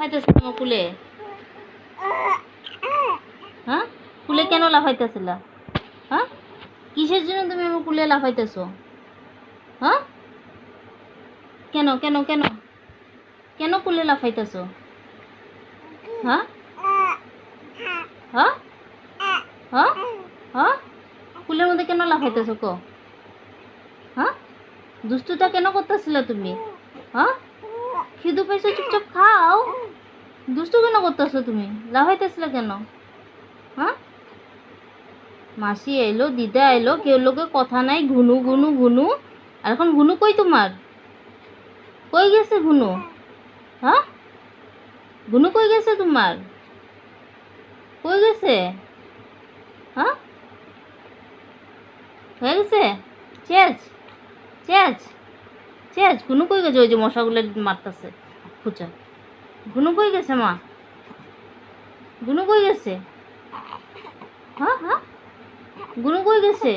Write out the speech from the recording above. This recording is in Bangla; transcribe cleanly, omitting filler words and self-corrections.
লাফাইতেছ তোমার কুলে? হ্যাঁ, কুলে কেন লাফাইতেছিল? হ্যাঁ, কিসের জন্য তুমি আমার কুলে লাফাইতেছ? হ্যাঁ, কেন কেন কেন কেন কুলে লাফাইতেছ? হ্যাঁ হ্যাঁ হ্যাঁ হ্যাঁ, কুলের মধ্যে কেন লাফাইতেছ কো? হ্যাঁ, দুষ্টুটা কেন করতেছিল তুমি? হ্যাঁ, খিদু পাইছো, চুপচাপ খাও। দুষ্টু কেন করতেছো তুমি? লাফাইতেছিল কেন? হ্যাঁ, মাসি এলো, দিদা এলো, কেউ লোকে কথা নাই, ঘুনু ঘুনু ঘুনু। আর এখন ঘুনু কই তোমার? কই গেছে ঘুনু? হ্যাঁ, ঘুনু কই গেছে তোমার? কই গেছে? হ্যাঁ, হয়ে গেছে? চেজ চেজ চেজ, ঘুনু কই গেছে? ওই যে মশাগুলো মারতেছে খুচা। ঘুনু কই গেছে মা? ঘুনু কই গেছে? হ্যাঁ হ্যাঁ, ঘুনু কই গেছে?